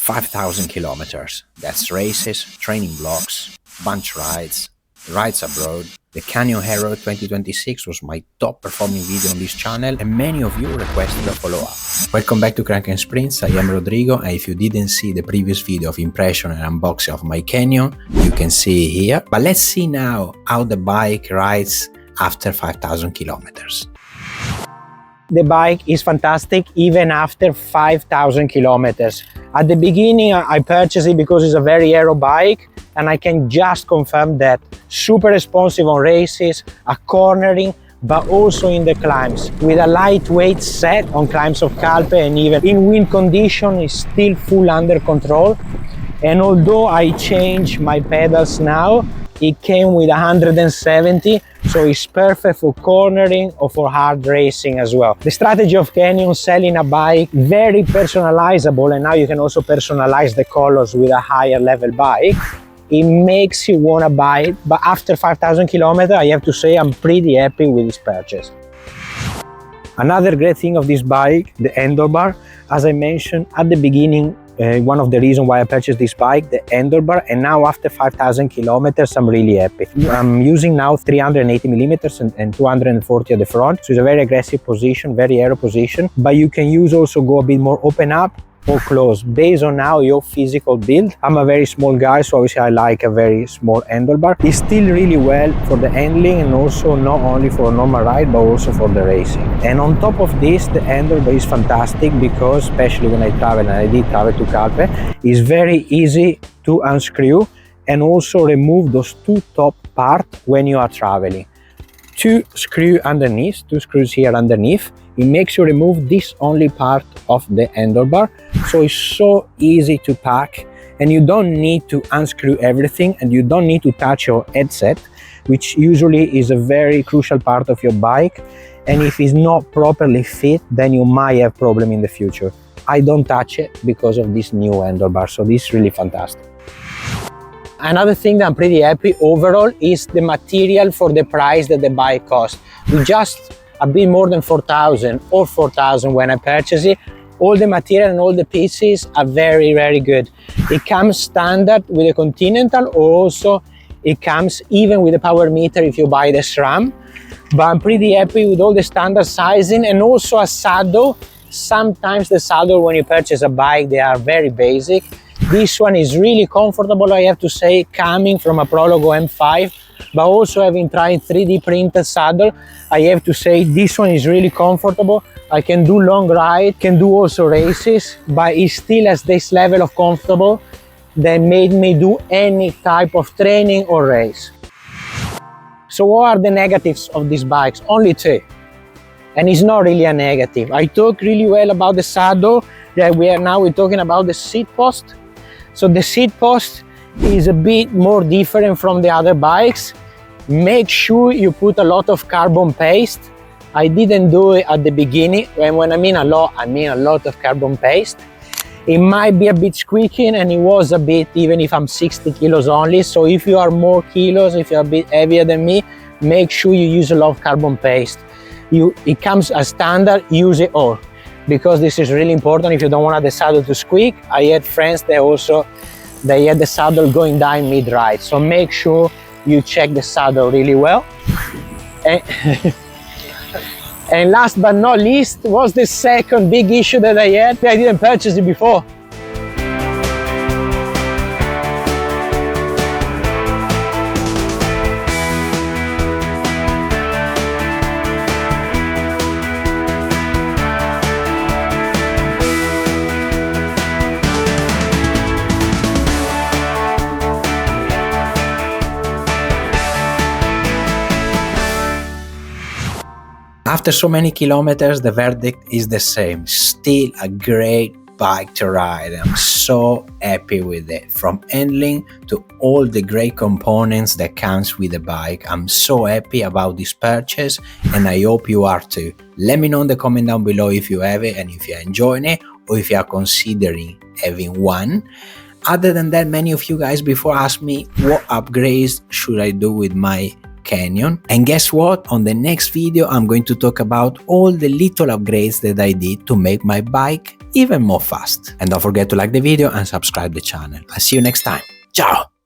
5,000 kilometers. That's races, training blocks, bunch rides, rides abroad. The Canyon Aeroad 2026 was my top performing video on this channel, and many of you requested a follow-up. Welcome back to Crank and Sprints. I am Rodrigo, and if you didn't see the previous video of impression and unboxing of my Canyon, you can see it here. But let's see now how the bike rides after 5,000 kilometers. The bike is fantastic even after 5,000 kilometers. At the beginning I purchased it because it's a very aero bike, and I can just confirm that super responsive on races, at cornering, but also in the climbs. With a lightweight set on climbs of Calpe, and even in wind condition is still full under control. And although I changed my pedals now, it came with 170, so it's perfect for cornering or for hard racing as well. The strategy of Canyon selling a bike very personalizable, and now you can also personalize the colors with a higher level bike. It makes you want to buy it, but after 5,000 kilometers, I have to say I'm pretty happy with this purchase. Another great thing of this bike, the handlebar. As I mentioned at the beginning, one of the reasons why I purchased this bike, the handlebar, and now after 5,000 kilometers, I'm really happy. I'm using now 380 millimeters and 240 at the front, so it's a very aggressive position, very aero position, but you can use also go a bit more open up or close, based on now your physical build. I'm a very small guy, so obviously I like a very small handlebar. It's still really well for the handling, and also not only for a normal ride, but also for the racing. And on top of this, the handlebar is fantastic because, especially when I travel, and I did travel to Calpe, it's very easy to unscrew and also remove those two top parts when you are traveling. Two screws here underneath. It makes you remove this only part of the handlebar, so it's so easy to pack, and you don't need to unscrew everything, and you don't need to touch your headset, which usually is a very crucial part of your bike, and if it's not properly fit, then you might have problem in the future. I don't touch it because of this new handlebar, so this is really fantastic. Another thing that I'm pretty happy overall is the material for the price that the bike costs. We just a bit more than 4,000 or 4,000 when I purchased it. All the material and all the pieces are very, very good. It comes standard with a Continental, or also it comes even with a power meter if you buy the SRAM. But I'm pretty happy with all the standard sizing, and also a saddle. Sometimes the saddle when you purchase a bike, they are very basic. This one is really comfortable, I have to say, coming from a Prologo M5, but also having tried 3D printed saddle, I have to say this one is really comfortable. I can do long ride, can do also races, but it still has this level of comfortable that made me do any type of training or race. So what are the negatives of these bikes? Only two. And it's not really a negative. I talk really well about the saddle. We're talking about the seat post. So the seat post is a bit more different from the other bikes. Make sure you put a lot of carbon paste. I didn't do it at the beginning, and when I mean a lot of carbon paste. It might be a bit squeaking, and it was a bit, even if I'm 60 kilos only. So if you are more kilos, if you're a bit heavier than me, make sure you use a lot of carbon paste. It comes as standard, use it all, because this is really important if you don't want the saddle to squeak. I had friends that they had the saddle going down mid-ride, so make sure you check the saddle really well. And last but not least was the second big issue that I had. I didn't purchase it before. After so many kilometers, the verdict is the same. Still a great bike to ride. I'm so happy with it. From handling to all the great components that comes with the bike. I'm so happy about this purchase, and I hope you are too. Let me know in the comment down below if you have it, and if you're enjoying it, or if you are considering having one. Other than that, many of you guys before asked me what upgrades should I do with my Canyon, and guess what? On the next video I'm going to talk about all the little upgrades that I did to make my bike even more fast. And don't forget to like the video and subscribe the channel. I'll see you next time. Ciao!